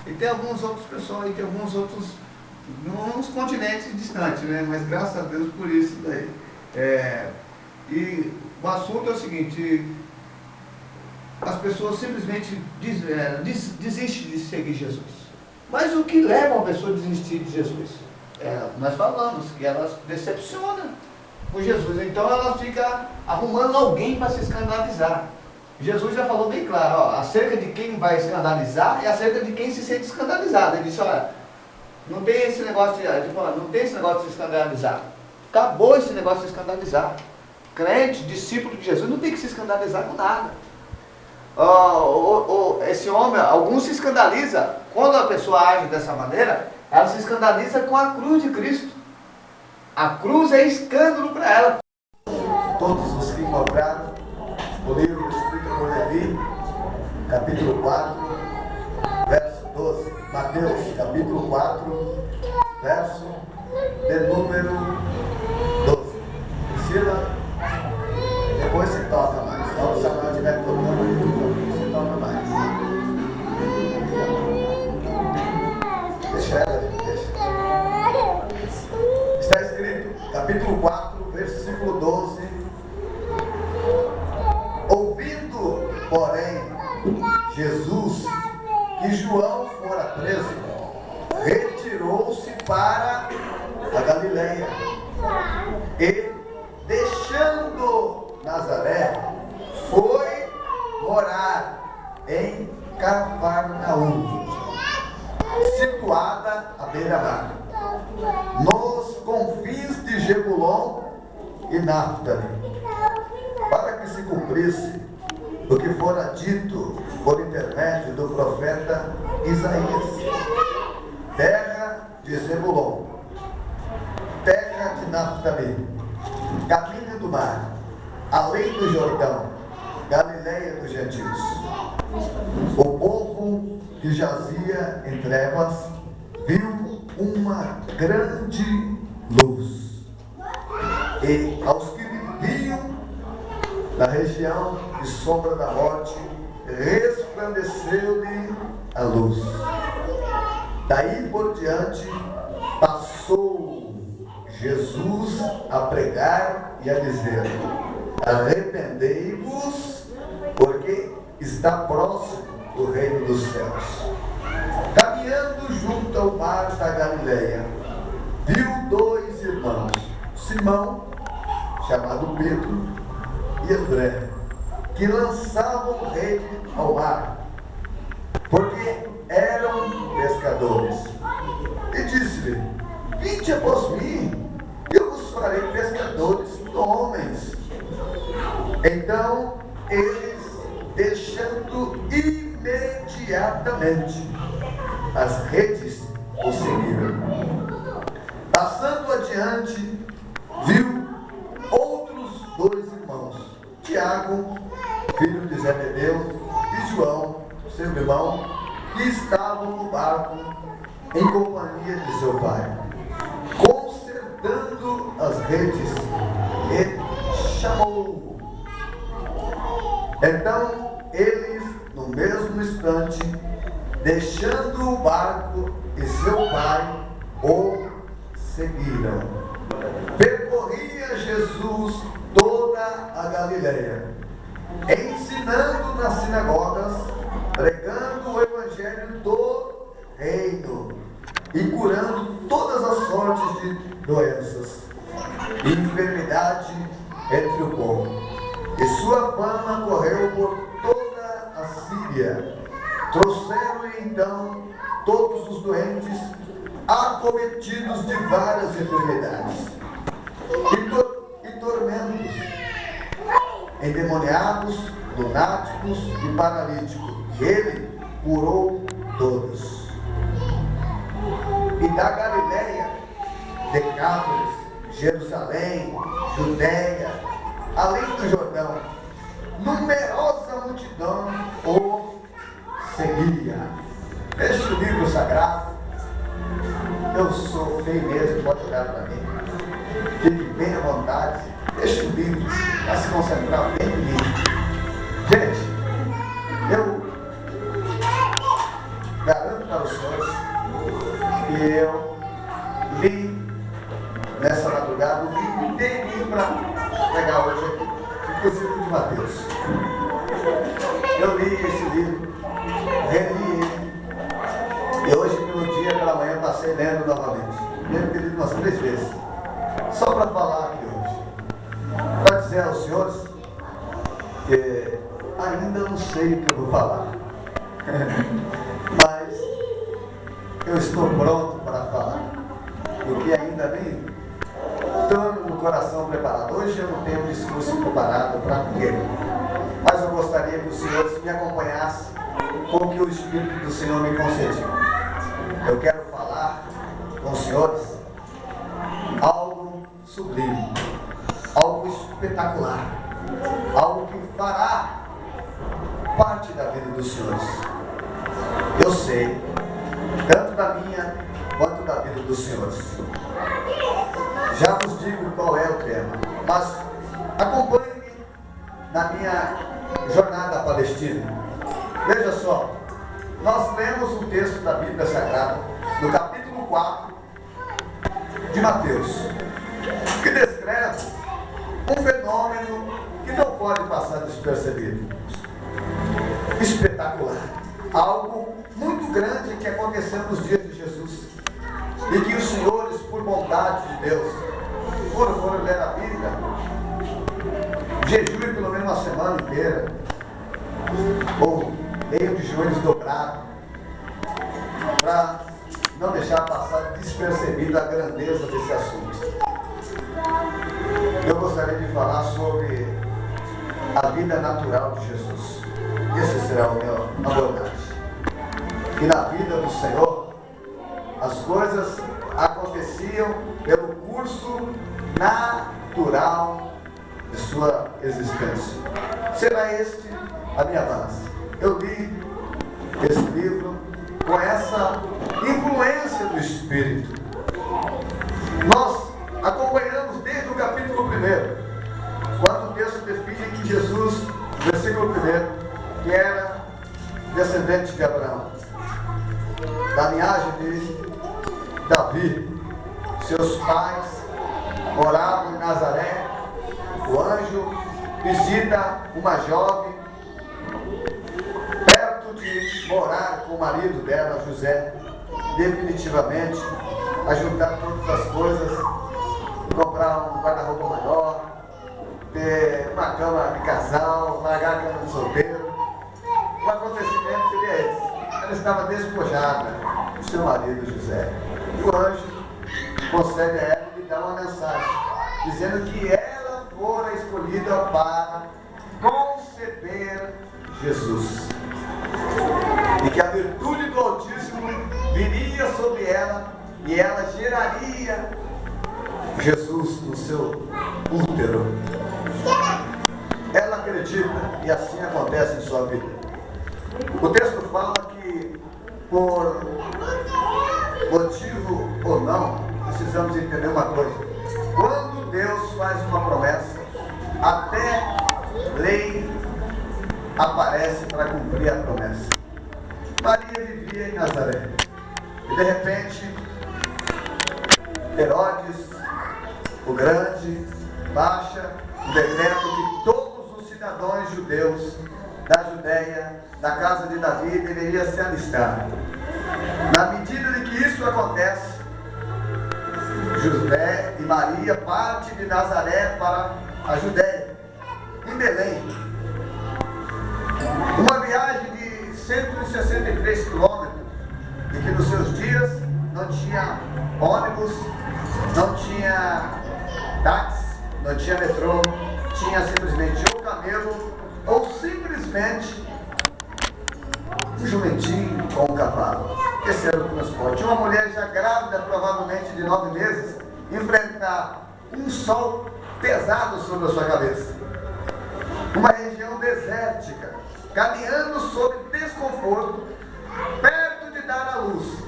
E tem alguns outros pessoas, e tem alguns outros, uns continentes distantes, né? Mas graças a Deus por isso daí. E o assunto é o seguinte: as pessoas simplesmente desistem de seguir Jesus. Mas o que leva uma pessoa a desistir de Jesus? Nós falamos que ela decepciona com Jesus, então ela fica arrumando alguém para se escandalizar. Jesus já falou bem claro, ó, acerca de quem vai escandalizar e acerca de quem se sente escandalizado. Ele disse: olha, não tem esse negócio não tem esse negócio de se escandalizar. Acabou esse negócio de se escandalizar. Crente, discípulo de Jesus, não tem que se escandalizar com nada. Esse homem, alguns se escandalizam. Quando a pessoa age dessa maneira, ela se escandaliza com a cruz de Cristo. A cruz é escândalo para ela. Todos os que encontraram o livro escrito por Levi, capítulo 4, verso 12. Mateus, capítulo 4, verso de número 12. Ensina, depois se toca mais. Só o Samuel estiver tocando, se toca mais. Deixa ela, deixa. Está escrito, capítulo 4, versículo 12. Ouvindo, porém, Jesus que João fora preso, retirou-se para a Galileia e, deixando Nazaré, foi morar em Cafarnaum, situada à beira-mar, nos confins de Jebulon e Náftali, para que se cumprisse o que fora dito por intermédio do profeta Isaías: terra de Zebulon, terra de Náftali, caminho do mar, além do Jordão, Galileia dos gentios. O povo que jazia em trevas viu uma grande luz, e aos que viviam na região de sombra da morte, resplandeceu-lhe a luz. Daí por diante, passou Jesus a pregar e a dizer: arrependei-vos, porque está próximo o reino dos céus. Caminhando junto ao mar da Galileia, viu dois irmãos, Simão, chamado Pedro, e André, que lançavam rede ao mar, porque eram pescadores. E disse-lhe: vinde após mim, eu vos farei pescadores de homens. Então eles, deixando imediatamente as redes, o seguiram. Passando adiante, viu outros dois irmãos, Tiago, filho de Zebedeu, e João, seu irmão, que estavam no barco em companhia de seu pai, consertando as redes, e chamou. Então eles, no mesmo instante, deixando o barco e seu pai, o seguiram. Percorria Jesus toda a Galileia, ensinando nas sinagogas, pregando o evangelho do reino e curando todas as sortes de doenças e enfermidade entre o povo. E sua fama correu por toda a Síria. Trouxeram-lhe então todos os doentes, acometidos de várias enfermidades e tormentos, endemoniados, lunáticos e paralíticos, e ele curou todos. E da Galileia, Decápolis, Jerusalém, Judéia, além do Jordão, numerosa multidão o seguia. Feche o livro sagrado. Eu sou feio mesmo, pode olhar para mim. Fique bem à vontade. Feche o livro para se concentrar bem em mim. Gente, eu garanto para os senhores que eu li nessa madrugada o livro inteirinho para pegar hoje aqui, inclusive de Mateus. Eu li esse livro, reli ele, e hoje pelo dia, pela manhã, passei lendo novamente. Devo ter lido umas 3 vezes, só para falar aqui hoje, para dizer aos senhores que ainda não sei o que eu vou falar, mas eu estou pronto para falar, porque ainda nem estou no coração preparado. Hoje eu não tenho um discurso preparado para ninguém, mas eu gostaria que os senhores me acompanhassem com o que o Espírito do Senhor me concediu. Eu quero falar com os senhores algo sublime, algo espetacular, algo que fará parte da vida dos senhores. Eu sei, tanto da minha quanto da vida dos senhores. Já vos digo qual é o tema, mas acompanhe-me na minha jornada à Palestina. Veja só, nós lemos um texto da Bíblia Sagrada, no capítulo 4 de Mateus, que descreve um fenômeno que não pode passar despercebido. Espetacular. Algo muito grande que aconteceu nos dias de Jesus. E que os senhores, por vontade de Deus, foram ler a Bíblia, jejue pelo menos uma semana inteira, ou meio de joelhos dobrados, para não deixar passar despercebido a grandeza desse assunto. Eu gostaria de falar sobre a vida natural de Jesus. Esse será o meu abordagem. Que na vida do Senhor, as coisas aconteciam pelo curso natural de sua existência. Será este a minha base. Eu li esse livro com essa influência do Espírito. Nós acompanhamos desde o capítulo 1, quando o texto define que Jesus, versículo 1, que era descendente de Abraão, da linhagem de Davi. Seus pais moravam em Nazaré. O anjo visita uma jovem perto de morar com o marido dela, José, definitivamente a juntar todas as coisas, comprar um guarda-roupa maior, ter uma cama de casal, largar a cama de solteiro. O acontecimento seria esse. Ela estava despojada do seu marido José. E o anjo concede a ela e lhe dá uma mensagem, dizendo que ela fora escolhida para conceber Jesus. E que a virtude do Altíssimo viria sobre ela e ela geraria Jesus no seu útero. Ela acredita e assim acontece em sua vida. O texto fala que, por motivo ou não, precisamos entender uma coisa. Quando Deus faz uma promessa, até lei aparece para cumprir a promessa. Maria vivia em Nazaré. E de repente, Herodes, o Grande, baixa um decreto que todos os cidadãos judeus da Judéia, da casa de Davi, deveriam se alistar. Na medida em que isso acontece, José e Maria partem de Nazaré para a Judéia, em Belém. Uma viagem de 163 quilômetros, e que nos seus dias não tinha ônibus, não tinha táxi, não tinha metrô, tinha simplesmente ou camelo, ou simplesmente um jumentinho ou um cavalo. Esse era o transporte. Uma mulher já grávida, provavelmente de 9 meses, enfrentar um sol pesado sobre a sua cabeça. Uma região desértica, caminhando sob desconforto, perto de dar à luz.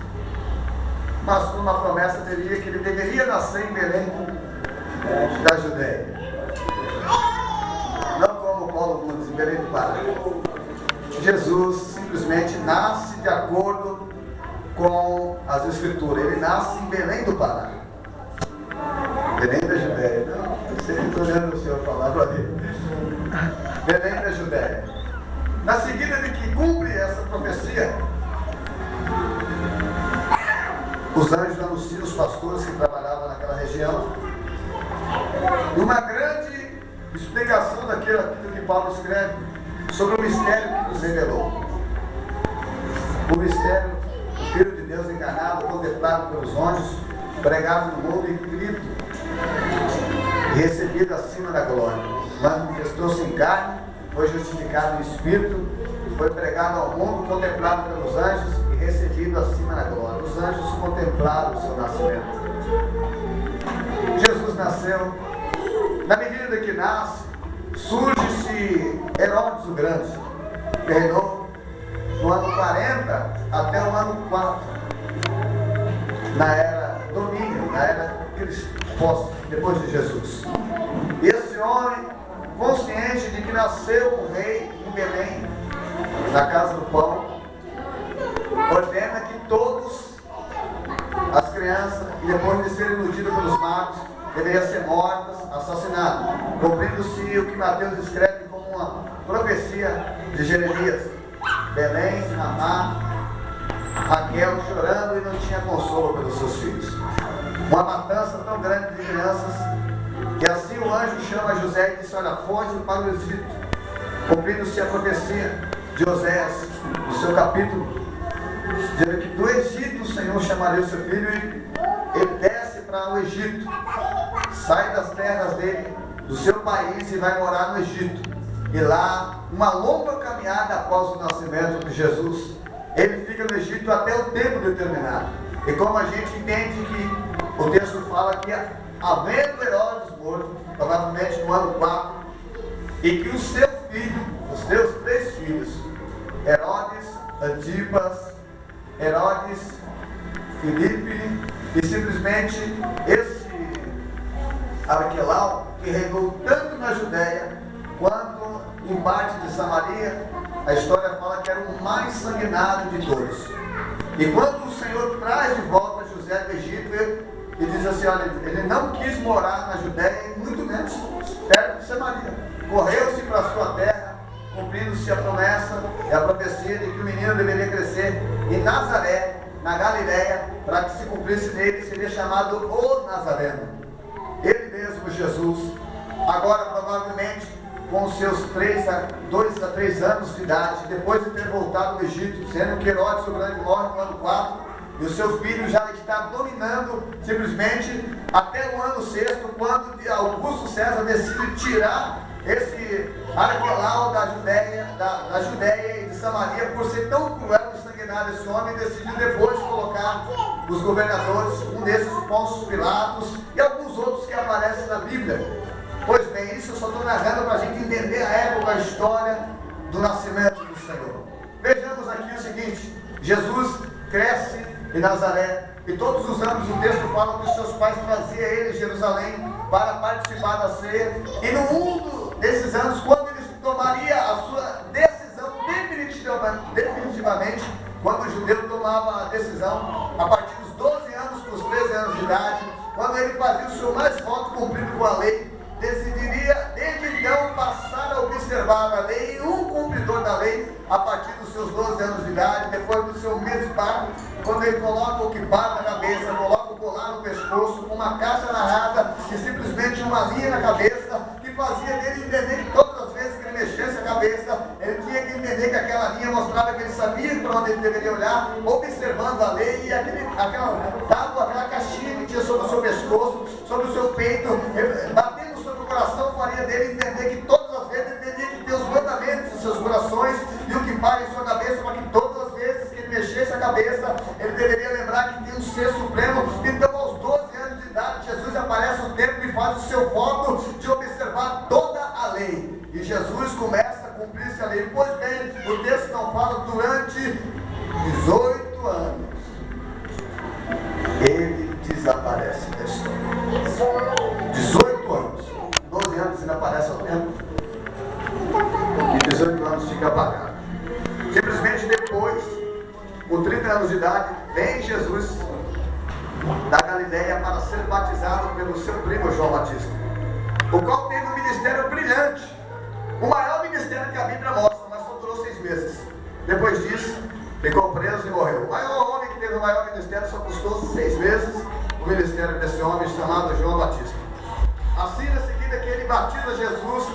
Mas com uma promessa teria que ele deveria nascer em Belém, da Judéia. Não como Paulo Nunes, em Belém do Pará. Jesus simplesmente nasce de acordo com as escrituras. Ele nasce em Belém do Pará. Belém da Judéia. Não, eu sei que estou olhando o senhor falar para ele. Belém da Judéia. Na seguida de que cumpre essa profecia, os anjos anunciam os pastores que trabalhavam naquela região. E uma grande explicação daquilo que Paulo escreve sobre o mistério que nos revelou. O mistério do Filho de Deus encarnado, contemplado pelos anjos, pregado no mundo e crido e recebido acima da glória. Manifestou-se em carne, foi justificado em espírito, foi pregado ao mundo, contemplado pelos anjos e recebido acima da glória. Os anjos contemplaram o seu nascimento. Jesus nasceu. Na medida que nasce, surge-se Herodes o Grande, que reinou no ano 40 até o ano 4, na era domínio, na era cristã, depois de Jesus. E esse homem, consciente de que nasceu um rei em Belém, na casa do pão, ordena que todos as crianças, depois de serem iludidas pelos magos, deveriam ser mortas, assassinadas, cumprindo-se o que Mateus escreve como uma profecia de Jeremias. Belém, Ramá, Raquel chorando e não tinha consolo pelos seus filhos. Uma matança tão grande de crianças, que assim o anjo chama José e diz: olha, foge para o Egito, cumprindo-se a profecia de Oséias, no seu capítulo, dizendo que do Egito o Senhor chamaria o seu filho e ele desce para o Egito, sai das terras dele, do seu país, e vai morar no Egito. E lá, uma longa caminhada após o nascimento de Jesus, ele fica no Egito até o tempo determinado. E como a gente entende que o texto fala que, havendo Herodes morto, provavelmente no ano 4, e que o seu filho, os seus 3 filhos, Herodes, Antipas, Herodes, Filipe e simplesmente esse Arquelau, que reinou tanto na Judéia quanto em parte de Samaria, a história fala que era o mais sanguinário de todos. E quando o Senhor traz de volta José do Egito, ele diz assim: olha, ele não quis morar na Judéia, e muito menos perto de Samaria. Correu-se para a sua terra, cumprindo-se a promessa e a profecia de que o menino deveria crescer em Nazaré, na Galiléia, para que se cumprisse nele, seria chamado o Nazareno. Ele mesmo, Jesus, agora provavelmente com os seus 2 a 3 anos de idade, depois de ter voltado do Egito, sendo que Herodes o Grande morre no ano 4, e o seu filho já está dominando simplesmente até o ano 6, quando Augusto César decide tirar esse Arquelau da Judéia e de Samaria, por ser tão cruel e sanguinário esse homem, decidiu depois colocar os governadores, um desses, Pôncio Pilatos, e alguns outros que aparecem na Bíblia. Pois bem, isso eu só estou narrando para a gente entender a época, a história do nascimento do Senhor. Vejamos aqui o seguinte: Jesus cresce em Nazaré, e todos os anos o texto fala que os seus pais traziam ele em Jerusalém para participar da ceia, e no desses anos, quando ele tomaria a sua decisão definitivamente, quando o judeu tomava a decisão, a partir dos 12 anos para os 13 anos de idade, quando ele fazia o seu mais voto cumprido com a lei, decidiria desde então passar a observar a lei, e um cumpridor da lei a partir dos seus 12 anos de idade, depois do seu mitzvah, quando ele coloca o kippah na cabeça, coloca o colar no pescoço, com uma caixa narrada e simplesmente uma linha na cabeça, que fazia dele entender que todas as vezes que ele mexesse a cabeça, ele tinha que entender que aquela linha mostrava que ele sabia para onde ele deveria olhar, observando a lei, e aquela tábua, aquela caixinha que tinha sobre o seu pescoço, sobre o seu peito, batendo sobre o coração, faria dele entender que todas as vezes ele teria que ter os mandamentos em seus corações e o que para em sua cabeça, para que todas as vezes que ele mexesse a cabeça, ele deveria lembrar que tem um ser supremo. Então, aos 12 anos de idade, Jesus aparece no templo e faz o seu voto de observar toda a lei. E Jesus começa a cumprir-se a lei. Pois bem, o texto não fala durante 18 anos. Ele desaparece da história. 18 anos. 12 anos ele aparece ao tempo. E 18 anos fica apagado. Simplesmente depois, com 30 anos de idade, vem Jesus da Galileia para ser batizado pelo seu primo João Batista, o qual teve um ministério brilhante, o maior ministério que a Bíblia mostra, mas só durou 6 meses. Depois disso, ficou preso e morreu. O maior homem que teve o maior ministério só custou 6 meses, o ministério desse homem chamado João Batista. Assim, na seguida que ele batiza Jesus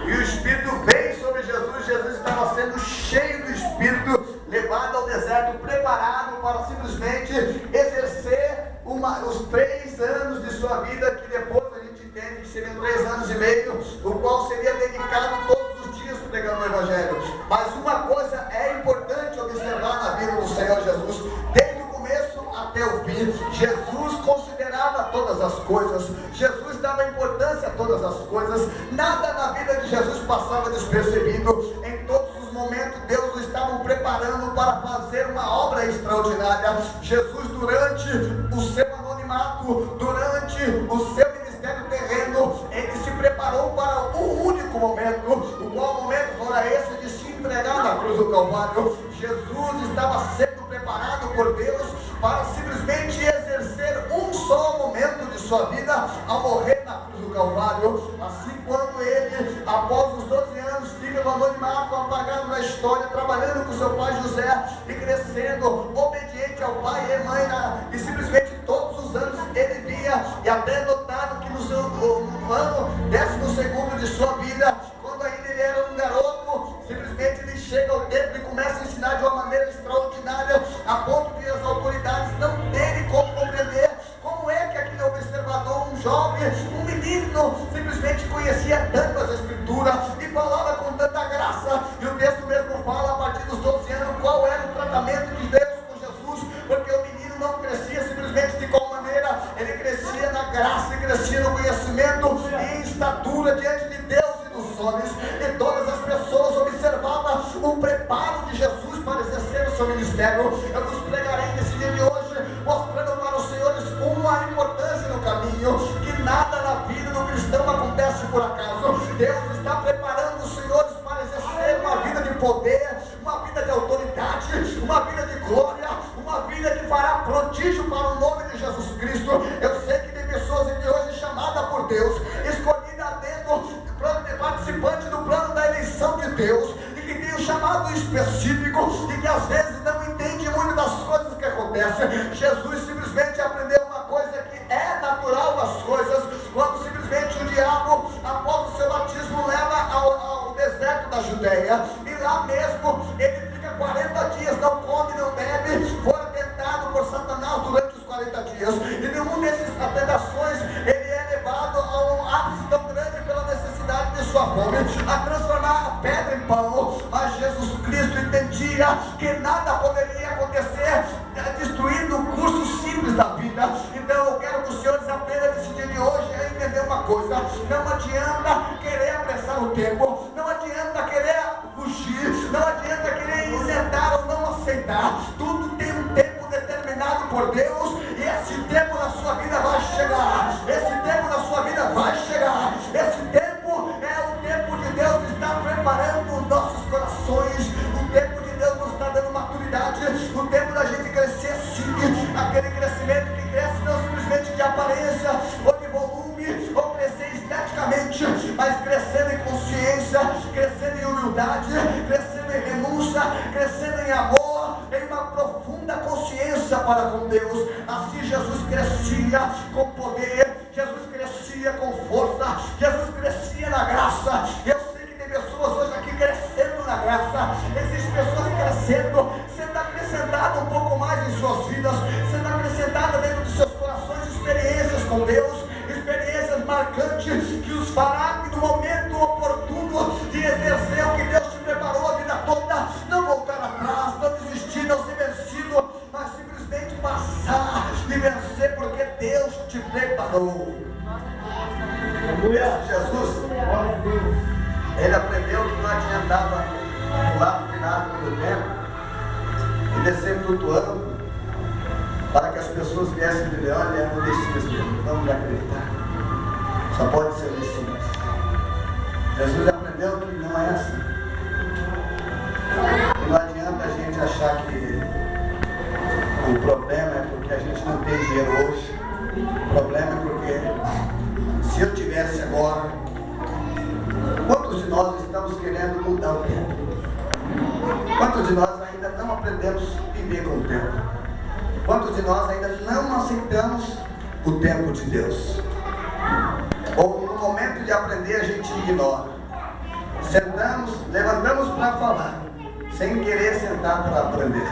e o Espírito veio sobre Jesus, Jesus estava sendo cheio do Espírito, levado ao deserto, preparado para simplesmente exercer os 3 anos de sua vida, que depois a gente entende que seriam 3 anos e meio, o qual seria dedicado todos os dias pregando o Evangelho. Mas uma coisa é importante observar na vida do Senhor Jesus, desde o começo até o fim. Jesus considerava todas as coisas, Jesus dava importância a todas as coisas, nada na vida de Jesus passava despercebido. Em todos os momentos Deus o estava preparando para fazer uma obra extraordinária. Jesus, durante o seu anonimato, durante o seu ministério terreno, ele se preparou para um único momento, o qual momento fora esse de se entregar na cruz do Calvário. Jesus estava sendo preparado por Deus para simplesmente exercer um só momento de sua vida ao morrer na cruz do Calvário. Assim, quando ele, após os 12 anos, fica no anonimato, apagado na história, trabalhando com seu pai José e crescendo, obediente ao pai e mãe, e simplesmente todos os anos ele via, e até notaram que no ano 12º de sua vida, quando ainda ele era um garoto, simplesmente ele chega ao templo e começa a ensinar de uma maneira extraordinária, a ponto de as autoridades não terem como compreender como é que aquele observador, um jovem, um menino, simplesmente conhecia tanto as Escrituras e falava com tanta graça. E o texto mesmo fala, a partir dos 12 anos, qual era o tratamento de Deus com Jesus, porque o menino não crescia simplesmente de qual maneira, ele crescia na graça, crescia no conhecimento e em estatura diante de Deus e dos homens. E todas as pessoas observavam o preparo de Jesus para exercer o seu ministério. Eu vos pregarei nesse dia de hoje, mostrando para os senhores uma importância no caminho, que nada na vida do cristão acontece por acaso. Deus está preparando os senhores para exercer uma vida de poder, uma vida de autoridade, uma vida de glória, uma vida que fará prodígio para o nome de Jesus Cristo. Eu sei que tem pessoas aqui hoje chamadas por Deus, escolhidas dentro, participante do plano da eleição de Deus, e que tem um chamado específico, e que às vezes não entende muito das coisas que acontecem. Jesus simplesmente aprendeu uma coisa que é natural das coisas, quando simplesmente o diabo, após o seu batismo, leva ao deserto da Judéia, e lá mesmo ele fica 40 dias, não come, não bebe, fora tentado por Satanás durante os 40 dias, e nenhum desses tentações ele é levado a um ápice tão grande pela necessidade de sua fome, a transformar a pedra em pão. Mas Jesus Cristo entendia que nada poderia acontecer destruindo o curso simples da vida. Então eu quero que os senhores aprendam nesse dia de hoje a entender uma coisa: não adianta querer apressar o tempo, não adianta querer fugir, não adianta querer isentar ou não aceitar. Tudo tem um tempo determinado por Deus, e esse tempo na sua vida vai chegar. Esse tempo na sua vida vai chegar. Esse tempo é o tempo de Deus estar preparando os nossos corações. O tempo de Deus nos está dando maturidade. O tempo da gente crescer sim, aquele crescimento que cresce não simplesmente de aparência ou de volume, ou crescer esteticamente, mas crescendo em consciência, crescendo em humildade, crescendo em renúncia, crescendo em amor, em uma profunda consciência para com Deus. Assim Jesus crescia com poder, Jesus crescia com força, Jesus crescia na graça. Eu sei que tem pessoas hoje aqui crescendo na graça, existem pessoas crescendo, sendo acrescentada um pouco mais em suas vidas, sendo acrescentada dentro de seus corações experiências com Deus, experiências marcantes que os fará no momento oportuno de exercer o que Deus te preparou a vida toda, não voltar atrás, não desistir, não ser vencido, mas simplesmente passar e vencer, porque Deus te preparou. Jesus, ele aprendeu que não adiantava pular no pináculo do templo e descer flutuando para que as pessoas viessem dizer: olha, é o Messias mesmo, vamos acreditar, só pode ser o Messias. Jesus aprendeu que não é assim. E não adianta a gente achar que O problema é porque a gente não tem dinheiro hoje. O problema é porque se eu tivesse agora, quantos de nós estamos querendo mudar o tempo? Quantos de nós ainda não aprendemos a viver com o tempo? Quantos de nós ainda não aceitamos o tempo de Deus? Ou no momento de aprender a gente ignora. Sentamos, levantamos para falar, sem querer sentar para aprender.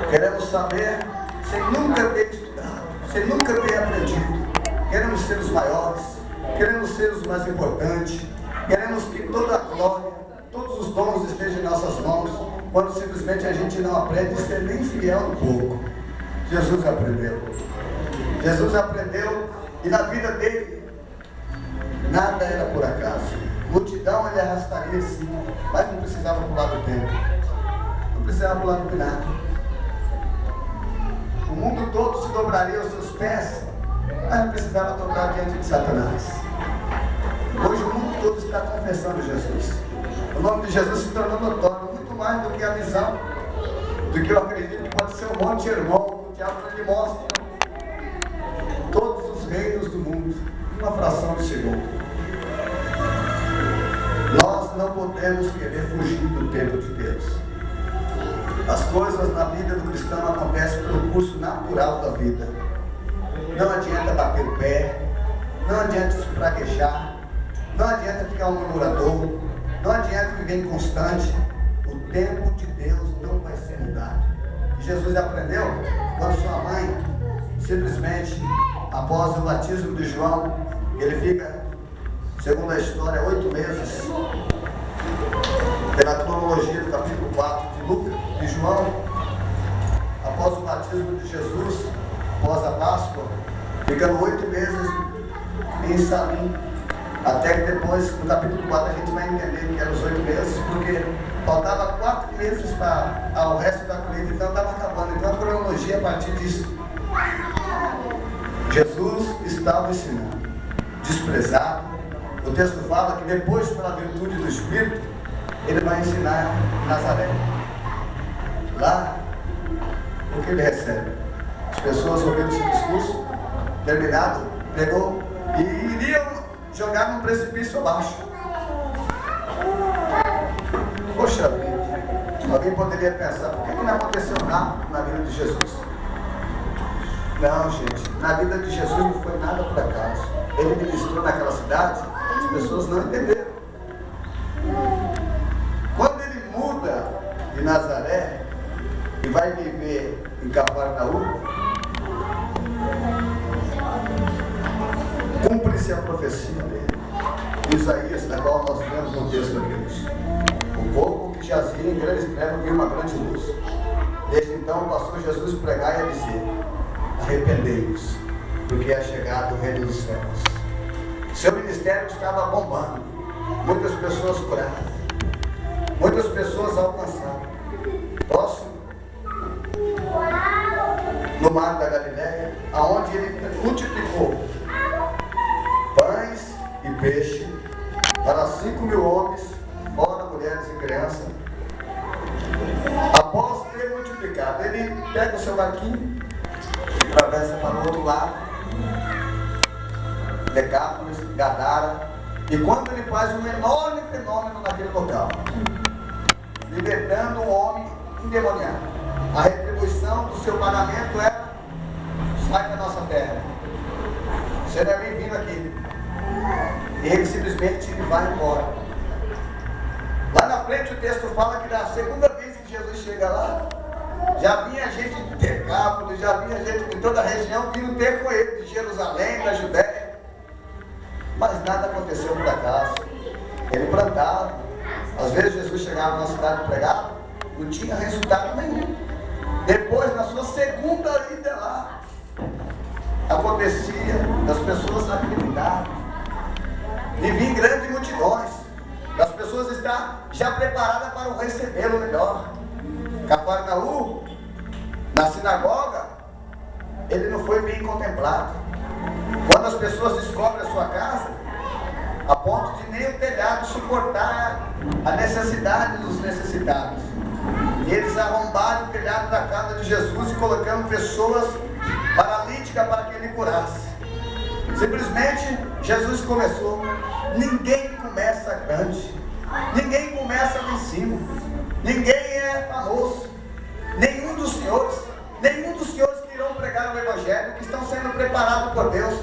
Queremos saber sem nunca ter estudado, sem nunca ter aprendido. Queremos ser os maiores, queremos ser os mais importantes, queremos que toda a glória, todos os dons estejam em nossas mãos, quando simplesmente a gente não aprende a ser nem fiel um pouco. Jesus aprendeu. Jesus aprendeu e na vida dele nada era por acaso. Multidão ele arrastaria sim, mas não precisava pular do tempo. Não precisava pular do pilar. O mundo todo se dobraria aos seus pés, mas não precisava dobrar diante de Satanás. Hoje o mundo todo está confessando Jesus. O nome de Jesus se tornou notório, muito mais do que a visão, do que eu acredito que pode ser o Monte Hermon. O diabo ele mostra todos os reinos do mundo, em uma fração de segundo. Nós não podemos querer fugir do tempo de Deus. As coisas na vida do cristão acontecem pelo curso natural da vida. Não adianta bater o pé, não adianta se fraquejar, não adianta ficar um murmurador, não adianta viver inconstante. O tempo de Deus não vai ser mudado. E Jesus aprendeu quando sua mãe, simplesmente, após o batismo de João, ele fica, segundo a história, 8 meses, pela cronologia do capítulo 4 de Lucas, de João, após o batismo de Jesus, após a Páscoa, ficando 8 meses em Salim, até que depois, no capítulo 4, a gente vai entender que eram os 8 meses, porque faltava 4 meses para o resto da colheita, então estava acabando. Então a cronologia a partir disso. Jesus estava ensinando, desprezado. O texto fala que depois, pela virtude do Espírito, ele vai ensinar em Nazaré. Lá, o que ele recebe? As pessoas ouvindo esse discurso, terminado, pegou e iriam jogar num precipício abaixo. Poxa vida, alguém poderia pensar, por que não aconteceu nada na vida de Jesus? Não, gente, na vida de Jesus não foi nada por acaso. Ele ministrou naquela cidade, as pessoas não entenderam. Quando ele muda de Nazaré e vai viver em Cafarnaum, cumpre-se a profecia dele, Isaías, na qual nós vemos no texto aqui. O povo que jazia em grandes trevas viu uma grande luz. Desde então passou Jesus a pregar e a dizer: arrependei-vos, porque é chegado o reino dos céus. Seu ministério estava bombando, muitas pessoas curadas, muitas pessoas alcançadas. Próximo, no mar da Galileia, aonde ele multiplicou pães e peixe para 5.000 homens, fora mulheres e crianças. Após ter multiplicado, ele pega o seu barquinho, atravessa para o outro lado, Decápolis, Gadara, e quando ele faz um enorme fenômeno naquele local, libertando um homem endemoniado, a retribuição do seu pagamento era: sai da nossa terra, você não é bem-vindo aqui. E ele simplesmente vai embora. Lá na frente o texto fala que na segunda vez que Jesus chega lá, já vinha gente de Decápolis, já vinha gente de toda a região vindo ter com ele, de Jerusalém, da Judéia. Mas nada aconteceu por acaso. Ele plantava. Às vezes Jesus chegava na cidade pregava, não tinha resultado nenhum. Depois, na sua segunda ida lá, acontecia das pessoas acreditavam. E vinham grandes multidões. As pessoas estão já preparadas para o recebê-lo melhor. Cafarnaum, na sinagoga, ele não foi bem contemplado. Quando as pessoas descobrem a sua casa, a ponto de nem o telhado suportar a necessidade dos necessitados. eles arrombaram o telhado da casa de Jesus e colocando pessoas paralíticas para que ele curasse. Simplesmente Jesus começou. Ninguém começa grande, ninguém começa lá em cima, ninguém é famoso. Nenhum dos senhores que irão pregar o Evangelho, que estão sendo preparados por Deus,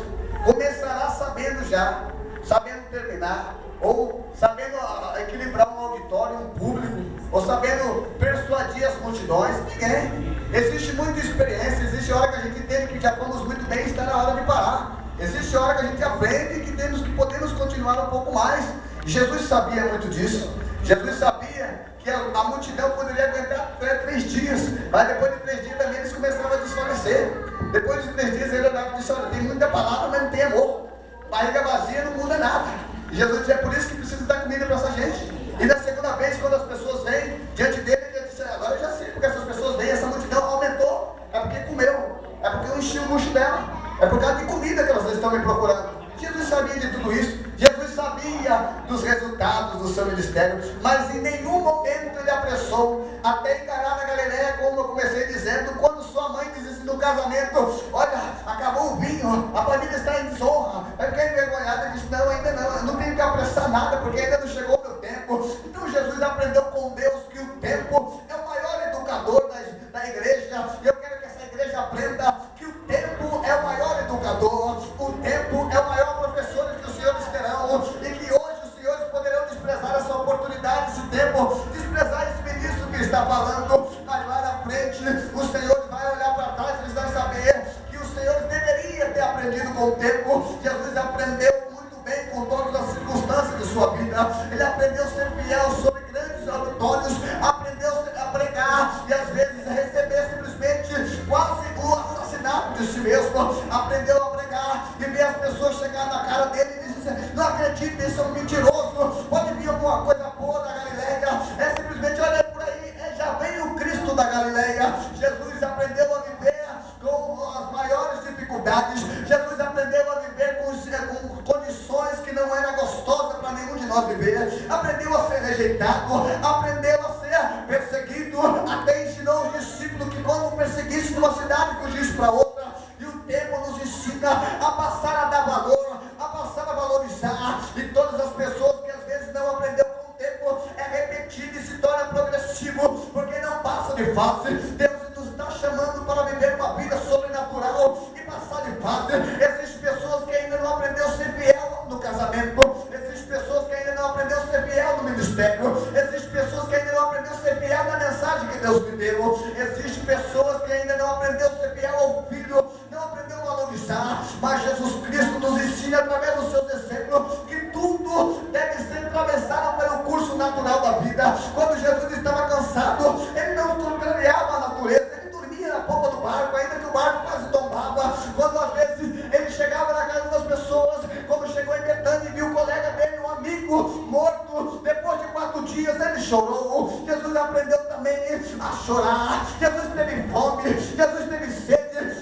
começará sabendo terminar, ou sabendo equilibrar um auditório, um público, ou sabendo persuadir as multidões. Ninguém. Existe muita experiência, existe hora que a gente entende que já fomos muito bem, está na hora de parar. Existe hora que a gente aprende que podemos continuar um pouco mais. Jesus sabia muito disso. Jesus sabia que a multidão poderia aguentar até 3 dias, mas depois de 3 dias também eles começavam a desfalecer. Depois de 3 dias ele olhava e disse: olha, tem muita palavra, mas não tem amor. Barriga vazia não muda nada. E Jesus disse: é por isso que precisa dar comida para essa gente. E na segunda vez, quando as pessoas vêm diante dele, ele disse: agora eu já sei porque essas pessoas vêm, essa multidão aumentou. É porque comeu, é porque eu enchi o bucho dela, é por causa de comida que elas estão me procurando. Jesus sabia de tudo isso. Jesus sabia dos resultados do seu ministério, mas em nenhum momento ele apressou até encarar na Galileia, como eu comecei dizendo, quando sua mãe diz assim no casamento: olha, acabou o vinho, a família está em desonra. Aí fiquei envergonhada e disse: não, ainda não, eu não tenho que apressar nada, porque ainda não chegou o meu tempo. Então Jesus aprendeu com Deus que o tempo é o maior educador da igreja, e eu quero que essa igreja aprenda que o tempo é o maior educador, o tempo é o maior professor que os senhores terão, e que hoje os senhores poderão desprezar essa oportunidade, esse tempo, desprezar esse ministro que está falando, mas lá na frente os senhores vão olhar para trás e eles vão saber que os senhores deveriam ter aprendido com o tempo. Jesus aprendeu muito bem com todas as circunstâncias de sua vida. Ele aprendeu a ser fiel sobre grandes auditórios, aprendeu a pregar e às vezes a receber simplesmente quase o assassinato de si mesmo. Aprendeu a pregar e ver as pessoas chegar na cara dele e dizer: não acredito, isso é um mentiroso, pode vir alguma coisa boa da Galileia. É simplesmente: olha por aí, já vem o Cristo da Galileia. Jesus aprendeu a viver com as maiores dificuldades. Jesus aprendeu a viver com condições que não eram gostosas para nenhum de nós viver. Aprendeu a ser rejeitado, aprendeu a ser perseguido, até ensinou os discípulos que quando perseguisse de uma cidade, fugisse para outra. E o tempo nos ensina a passar a dar valor, a passar a valorizar. E todas as pessoas que às vezes não aprendeu com o tempo, é repetido e se torna progressivo, porque não passa de fase. Deus nos está chamando para viver uma vida sobrenatural e passar de fase. Existem pessoas que ainda não aprendeu a ser fiel no casamento, existem pessoas que ainda não aprendeu a ser fiel no ministério, existem pessoas que ainda não aprendeu a ser fiel na mensagem que Deus me deu, existem pessoas que ainda não aprendeu a ser fiel ao filho, não aprendeu a valorizar. Mas Jesus Cristo nos ensina através dos seus exemplos que tudo deve ser atravessado pelo curso natural da vida. Quando Jesus estava cansado, ele não contrariava a natureza, ele dormia na polpa do barco, ainda que o barco quase tombava. Quando às vezes ele chegava na casa das pessoas, como chegou em Betânia e viu o colega dele, um amigo, morto, depois de 4 dias ele chorou. Jesus aprendeu também a chorar. Jesus teve fome, Jesus teve sede.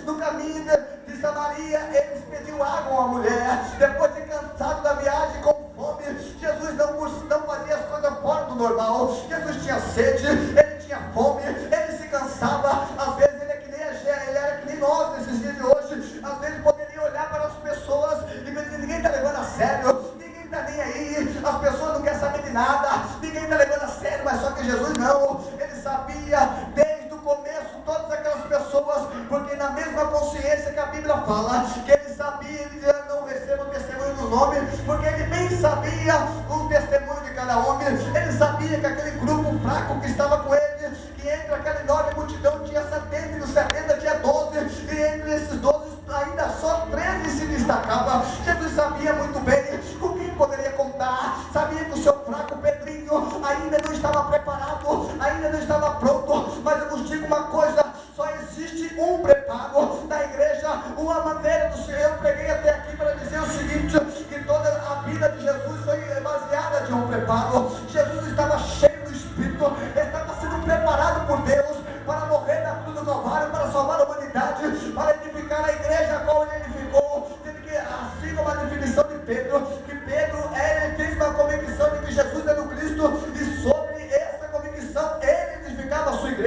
No caminho de Samaria, eles pediu água a uma mulher. Depois de cansado da viagem, com fome, Jesus não fazia as coisas fora do normal. Jesus tinha sede, ele tinha fome, ele se cansava. Às vezes ele era que nem nós nesses dias de hoje. Às vezes poderia olhar para as pessoas e dizer: ninguém está levando a sério, ninguém está nem aí, as pessoas não querem saber de nada, ninguém está levando a sério. Mas só que Jesus não, ele sabia desde o começo todas aquelas pessoas, porque na mesma consciência que a Bíblia fala, que ele sabia, ele dizia: não receba o testemunho do nome, porque ele bem sabia o testemunho de cada homem. Ele sabia que aquele grupo fraco que estava com ele, que entre aquela enorme multidão tinha 70 e nos 70 tinha 12, e entre esses 12 ainda só 13 se destacava. Jesus sabia muito bem com quem poderia contar, sabia que o seu fraco Pedrinho ainda não estava preparado, ainda não estava pronto. Mas eu vos digo uma coisa: só existe um preparo da igreja, uma maneira do Senhor. Eu preguei até aqui para dizer o seguinte, que toda a vida de Jesus foi baseada de um preparo. Jesus estava cheio do Espírito, estava sendo preparado por Deus para morrer na cruz do Calvário, para salvar a humanidade, para edificar a igreja a qual ele edificou. Sendo que, assim como a definição de Pedro, que Pedro fez uma convicção de que Jesus era o Cristo, e sobre essa convicção ele edificava a sua igreja.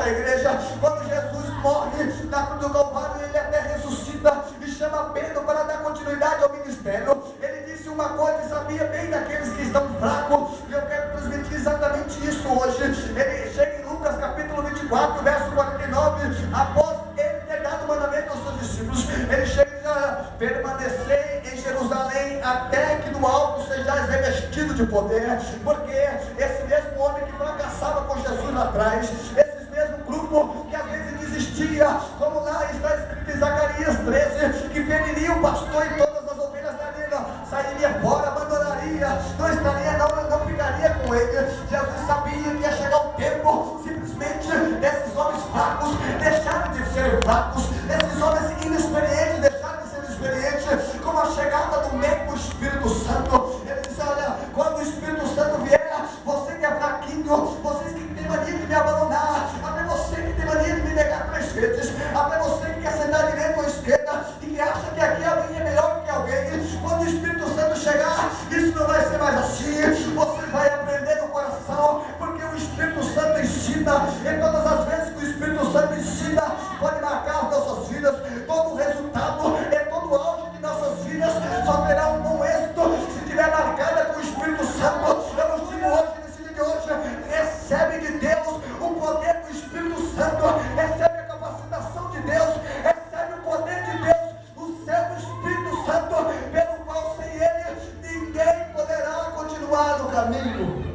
igreja. Quando Jesus morre na cruz do Calvário, ele até ressuscita e chama Pedro para dar continuidade ao ministério. Ele disse uma coisa e sabia bem daqueles que estão fracos, e eu quero transmitir exatamente isso hoje. Ele chega em Lucas capítulo 24, verso 49, após ele ter dado mandamento aos seus discípulos, ele chega e diz: permanecei em Jerusalém até que do alto sejais revestido de poder. Porque esse mesmo homem que fracassava com Jesus lá atrás, esse mesmo grupo que às vezes desistia, como lá está escrito em Zacarias 13, que feriria o pastor e todas as ovelhas da linha, sairia fora, abandonaria, não estaria, não ficaria com ele. Jesus sabia que ia chegar o tempo simplesmente desses homens fracos deixarem de ser fracos, desses homens inexperientes deixarem de ser experientes, com a chegada do meio do Espírito Santo. Ele diz: olha, quando o Espírito Santo vier, você que é fraquinho, vocês que tem mania de me abandonar, até você que tem mania de me negar 3 vezes, até você que quer sentar à direita ou à esquerda e que acha que aqui alguém é melhor que alguém, quando o Espírito Santo chegar, isso não vai ser mais assim. Você vai aprender no coração, porque o Espírito Santo ensina, e todas as vezes que o Espírito Santo ensina, pode marcar as nossas vidas. Todo o resultado e todo o auge de nossas vidas só terá um bom êxito se estiver marcada com o Espírito Santo. Eu não digo hoje, nesse dia de hoje, recebe de Deus o poder do Espírito Santo, recebe a capacitação de Deus, recebe o poder de Deus, o seu Espírito Santo, pelo qual sem ele ninguém poderá continuar no caminho.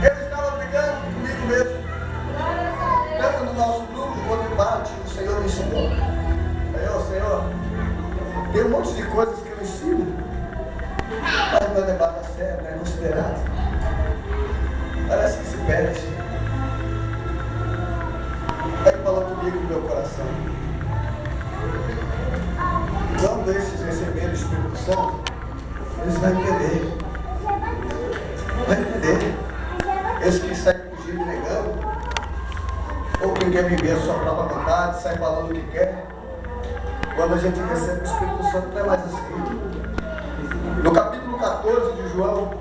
Eu estava brigando comigo mesmo, tanto no nosso grupo quanto no embate. O Senhor me ensinou: Senhor, tem um monte de coisas que eu ensino, mas não é levado a sério, não é considerado. Parece que se perde. Ele falou comigo no meu coração: quando esses receberem o Espírito Santo, eles vão entender. Vai entender. Esse que sai fugindo e negando, ou quem quer viver a sua própria vontade, sai falando o que quer. Quando a gente recebe o Espírito Santo, não é mais assim. No capítulo 14 de João,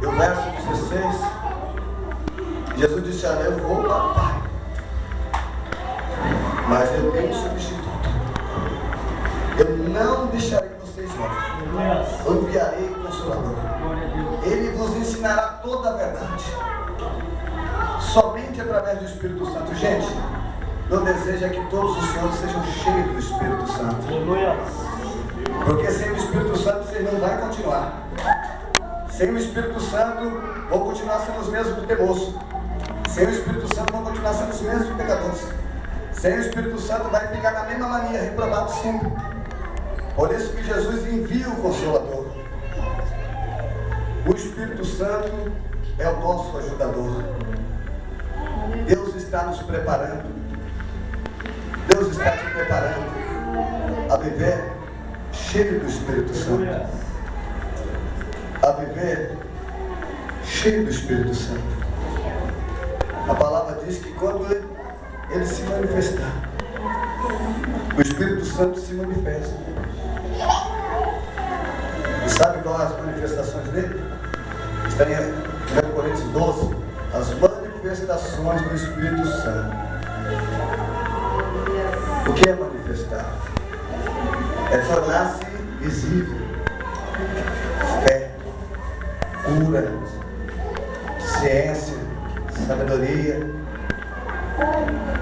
e o verso 16, Jesus disse: olha, eu vou para o Pai, mas eu tenho um substituto. Eu não deixarei vocês órfãos. Eu enviarei o Consolador. Ele vos ensinará toda a verdade. Somente através do Espírito Santo. Gente, meu desejo é que todos os senhores sejam cheios do Espírito Santo. Porque sem o Espírito Santo vocês não vão continuar. Sem o Espírito Santo vão continuar sendo os mesmos teimosos. Sem o Espírito Santo vão continuar sendo os mesmos pecadores. Sem o Espírito Santo vai ficar na mesma mania, reprovado sempre. Por isso que Jesus envia o Consolador. O Espírito Santo é o nosso ajudador. Deus está nos preparando. Deus está te preparando a viver cheio do Espírito Santo. A viver cheio do Espírito Santo. A palavra diz que quando ele se manifestar, o Espírito Santo se manifesta. E sabe qual é as manifestações dele? Está em 1 Coríntios 12. As manifestações do Espírito Santo. O que é manifestar? É tornar-se visível. Fé, cura, ciência, sabedoria,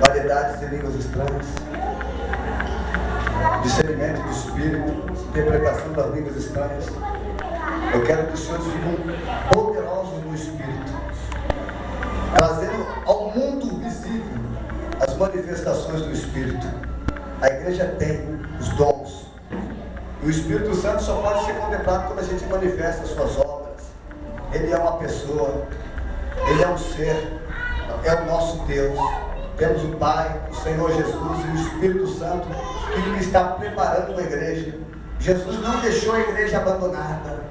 variedades de línguas estranhas, discernimento do Espírito, interpretação das línguas estranhas. Eu quero que os senhores vivam poderosos no Espírito, trazendo ao mundo visível as manifestações do Espírito. A igreja tem os dons. E o Espírito Santo só pode ser contemplado quando a gente manifesta as suas obras. Ele é uma pessoa, ele é um ser, é o nosso Deus. Temos o Pai, o Senhor Jesus e o Espírito Santo que está preparando a igreja. Jesus não deixou a igreja abandonada.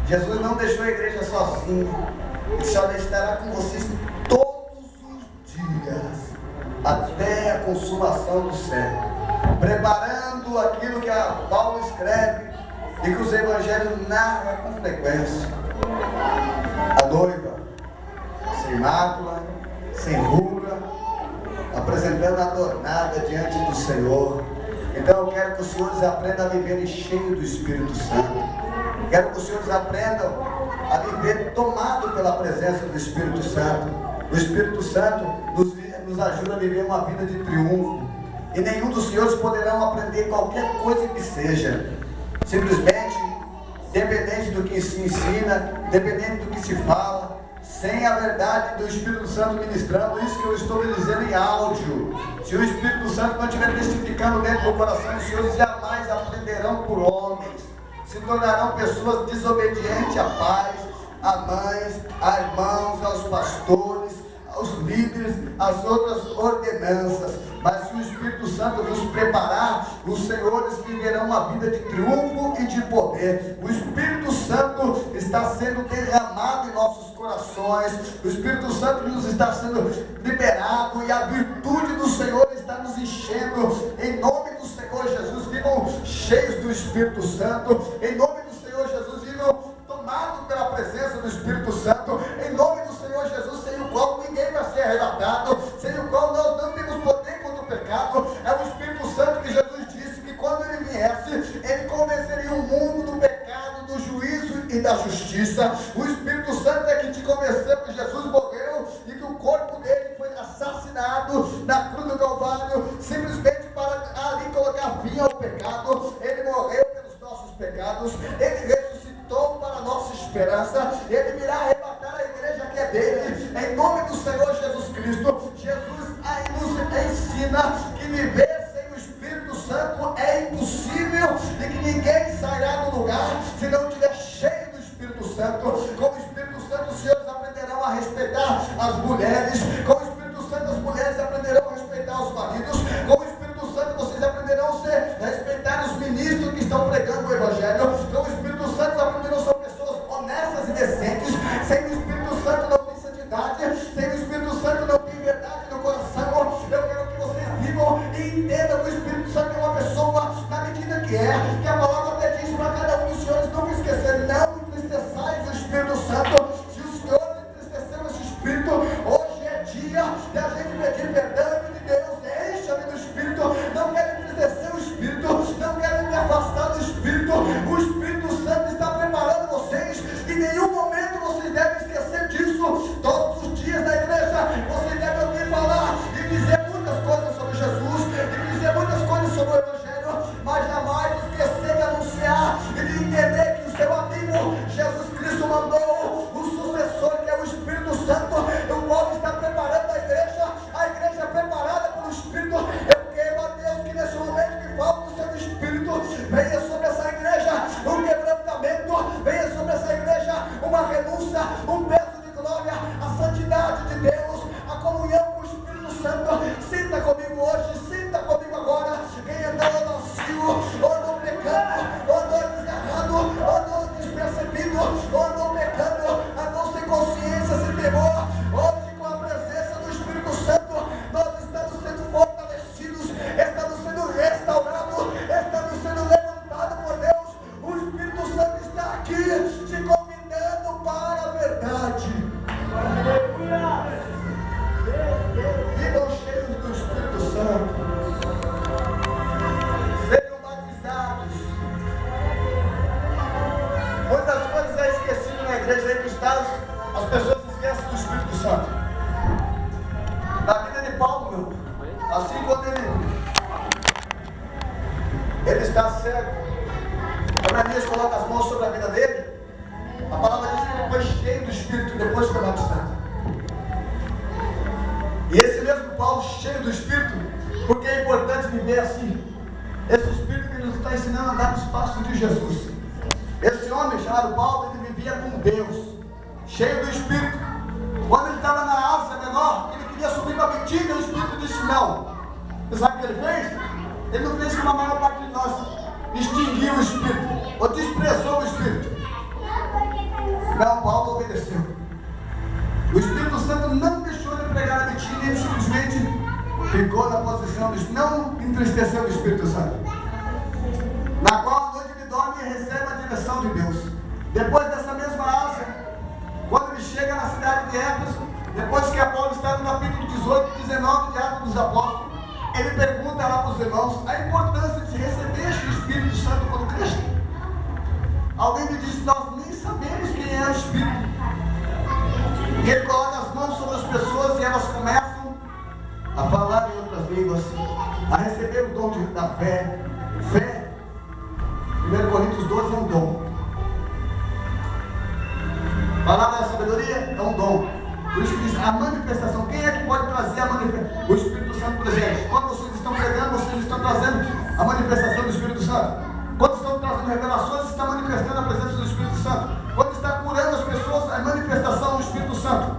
Jesus não deixou a igreja sozinha. Ele só estará com vocês todos os dias, até a consumação do século, preparando aquilo que a Paulo escreve e que os evangelhos narram com frequência. A noiva se mácula, sem ruga, apresentando adornada diante do Senhor. Então eu quero que os senhores aprendam a viver cheio do Espírito Santo. Quero que os senhores aprendam a viver tomado pela presença do Espírito Santo. O Espírito Santo nos ajuda a viver uma vida de triunfo. E nenhum dos senhores poderão aprender qualquer coisa que seja, simplesmente, dependente do que se ensina, dependente do que se fala, sem a verdade do Espírito Santo ministrando. Isso que eu estou lhe dizendo em áudio. Se o Espírito Santo não estiver testificando dentro do coração, os senhores jamais aprenderão por homens. Se tornarão pessoas desobedientes a pais, a mães, a irmãos, aos pastores, aos líderes, às outras ordenanças. Mas se o Espírito Santo nos preparar, os senhores viverão uma vida de triunfo e de poder. O Espírito Santo está sendo derramado em nossos corações. O Espírito Santo nos está sendo liberado e a virtude do Senhor está nos enchendo. Em nome do Senhor Jesus, vivam cheios do Espírito Santo. Em nome do Senhor Jesus, vivam tomados pela presença do Espírito Santo. Em nome do Senhor Jesus, sem o qual ninguém vai ser arrebatado, sem o qual nós não temos poder contra o pecado. É o Espírito Santo que Jesus disse que quando ele viesse, ele convenceria o mundo do pecado, do juízo e da justiça. O Espírito Santo é que te convenceu que Jesus morreu e que o corpo dele foi assassinado na cruz do Calvário, simplesmente para ali colocar fim ao pecado. Ele morreu pelos nossos pecados, ele ressuscitou para a nossa esperança, ele virá arrebatar a igreja que é dele, em nome do Senhor Jesus Cristo. Jesus aí nos ensina que viver sem o Espírito Santo é impossível e que ninguém sairá do lugar se não estiver cheio do Espírito Santo. Com o Espírito Santo, os senhores aprenderão a respeitar as mulheres. Com o Espírito Santo, as mulheres aprenderão a respeitar os maridos. Com o Espírito Santo, vocês aprenderão a respeitar os ministros que estão pregando o Evangelho. Com o Espírito Santo, aprenderão a ser pessoas honestas e decentes. Sem o Espírito Santo não tem santidade. Sem o Espírito Santo não tem verdade no coração. Eu quero que vocês vivam e entendam que o Espírito Santo é uma pessoa na medida que que a palavra até diz para cada um dos senhores nunca esquecer: não entristeçais o Espírito Santo. Se os senhores entristeceram esse Espírito, hoje é dia de a gente pedir perdão de Deus. Encha-me do Espírito. Não quero entristecer o Espírito, não quero me afastar do Espírito. O Espírito Santo está preparando vocês. Em nenhum momento vocês devem esquecer disso. Todos os dias na igreja vocês devem ouvir falar e dizer muitas coisas sobre Jesus, e dizer muitas coisas sobre o Evangelho, mas jamais esquecer de anunciar e de entender que o seu amigo Jesus Cristo mandou o sucessor, que é o Espírito Santo, o qual está preparando a igreja preparada pelo Espírito. Eu quero a Deus que nesse momento que falta o seu Espírito, venha sobre essa igreja um quebrantamento, venha sobre essa igreja uma renúncia, um peso de glória, a santidade de Deus, a comunhão com o Espírito Santo. Sinta comigo hoje, sinta comigo agora. Quem andou vazio, ou andou pecando, ou andou desgarrado, ou andou despercebido, ou andou pecando, andou sem consciência, sem temor, hoje com a presença do Espírito Santo, nós estamos sendo fortalecidos, estamos sendo restaurados, estamos sendo levantados por Deus. O Espírito Santo está aqui te convidando para a verdade. Vivam cheios do Espírito Santo, sejam batizados. Muitas coisas é esquecido na igreja aí dos Estados, as pessoas esquecem do Espírito Santo. Na vida de Paulo, meu, assim quando ele está cego, quando Ananias coloca as mãos sobre a vida dele, a palavra diz que ele foi cheio do Espírito depois que foi batizado. E esse mesmo Paulo, cheio do Espírito, porque é importante viver assim, esse Espírito que nos está ensinando a andar nos passos de Jesus. Esse homem chamado Paulo, ele vivia com Deus, cheio do Espírito. Quando ele estava na Ásia Menor, ele queria subir para a Bitínia, o Espírito disse não. Você sabe o que ele fez? Ele não fez como a maior parte de nós, extinguiu o Espírito, ou desprezou o Espírito. Não, Paulo obedeceu. O Espírito Santo não deixou de pregar na Bitínia, ele simplesmente ficou na posição de não entristecer o Espírito Santo, na qual a noite ele dorme e recebe a direção de Deus. Depois dessa mesma Ásia, quando ele chega na cidade de Éfeso, Depois que Apolo está no capítulo 18 e 19 de Atos dos Apóstolos, ele pergunta lá para os irmãos a importância de receber o Espírito Santo quando crente. Alguém me disse: nós nem sabemos quem é o Espírito. E ele coloca as mãos sobre as pessoas e elas começam a falar em outras línguas, a receber o dom da fé. Fé, 1 Coríntios 12, é um dom. Palavra da sabedoria é um dom. Por isso que diz a manifestação. Quem é que pode trazer a manifestação? O Espírito Santo presente. Quando vocês estão pregando, vocês estão trazendo a manifestação do Espírito Santo. Quando estão trazendo revelações, está manifestando a presença do Espírito Santo. Quando está curando as pessoas, a manifestação do Espírito Santo.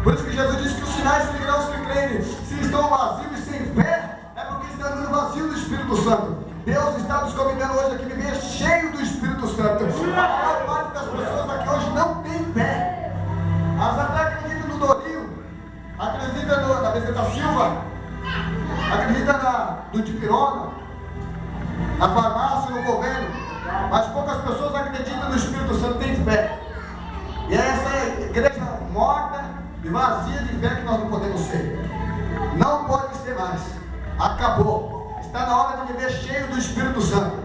Por isso que Jesus disse que os sinais seguirão os que creem. Se estão vazios e sem fé, é porque estão andando vazio do Espírito Santo. Deus está nos convidando hoje a que viver cheio do Espírito Santo. A maior parte das pessoas aqui hoje não tem fé. Elas até acreditam no Dorinho, acreditam na Bezerra da Silva, acreditam no Dipirona, na farmácia, no governo, mas poucas pessoas acreditam no Espírito Santo, tem fé. E é essa igreja morta e vazia de fé que nós não podemos ser. Não pode ser mais. Acabou. Está na hora de viver cheio do Espírito Santo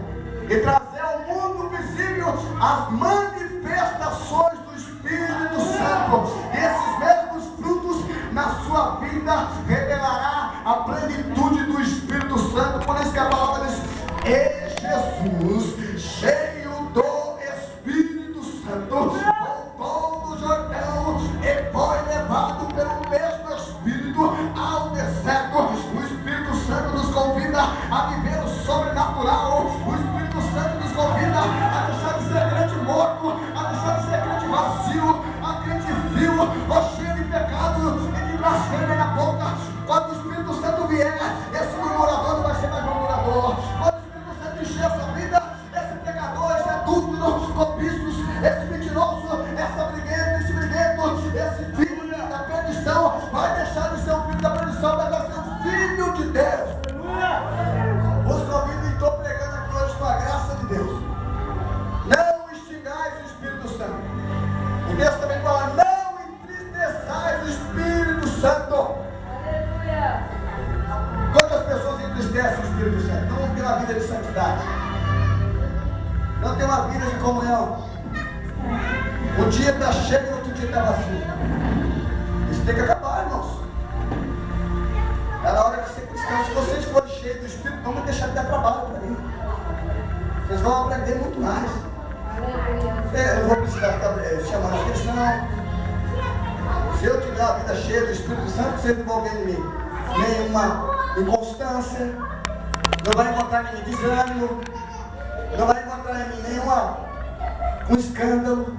e trazer ao mundo visível as manifestações do Espírito Santo. E esses mesmos frutos na sua vida revelará a plenitude do Espírito Santo. Por isso que a palavra diz: e Jesus, cheio do Espírito Santo, voltou do Jordão e foi levado pelo mesmo Espírito ao deserto. O Espírito Santo nos convida a viver o sobrenatural. O Espírito Santo nos convida a deixar de ser crente morto, a deixar de ser crente vazio, a crente vil, ou cheio de pecado e de blasfêmia na boca. Quando o Espírito Santo vier, esse murmurador não vai ser mais murmurador. Quando o Espírito Santo encher a sua vida, esse pecador, esse adúltero, cobiços, esse mentiroso, essa briguenta, esse briguento, esse filho da perdição, vai deixar de ser um filho da perdição, mas vai ser um filho de Deus. Os convido e estou pregando aqui hoje com a graça de Deus. Não extingais o Espírito Santo. O texto também fala: não entristeçais o Espírito Santo. Quantas pessoas entristecem o Espírito Santo? Não tem uma vida de santidade, não tem uma vida de comunhão. Um dia está cheio e outro dia está vazio. Isso tem que acabar, irmãos. É na hora de ser cristão. Se vocês forem cheios do Espírito, não vai deixar de dar trabalho para mim. Vocês vão aprender muito mais. Eu não vou precisar ficar chamando a atenção. Se eu tiver uma vida cheia do Espírito Santo, vocês não vão ver em mim nenhuma inconstância, não vai encontrar em mim desânimo, não vai encontrar em mim um escândalo.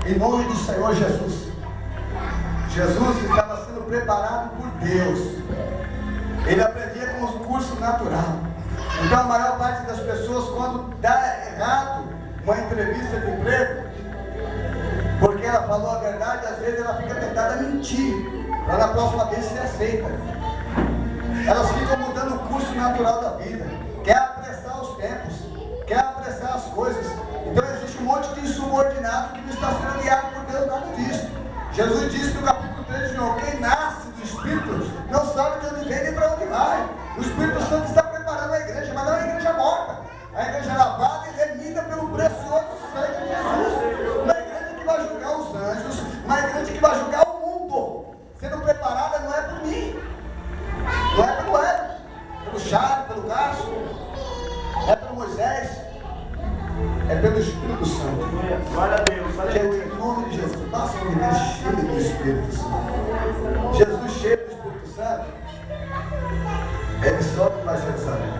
Em nome do Senhor Jesus. Jesus estava sendo preparado por Deus. Ele aprendia com os cursos naturais. Então a maior parte das pessoas, quando dá errado uma entrevista de emprego, porque ela falou a verdade, às vezes ela fica tentada a mentir, para na próxima vez ser aceita. Elas ficam mudando o curso natural da vida, quer apressar os tempos, quer apressar as coisas. Então existe um monte de insubordinado que não está sendo guiado por Deus, nada disso. Jesus disse no capítulo 3 de João: quem nasce do Espírito não sabe de onde vem nem para onde vai. O Espírito Santo está preparando a igreja, mas não é a igreja morta, a igreja lavada e remida pelo precioso sangue de Jesus. Uma igreja que vai julgar os anjos, uma igreja que vai julgar o mundo, sendo preparada não é por mim, não é pelo Ego, pelo Charo, pelo Cássio, é pelo Moisés, é pelo Espírito Santo. Glória a Deus. Gente, em nome de Jesus, passa a viver cheio do Espírito Santo. Jesus cheio do Espírito Santo, ele sobe para Jerusalém.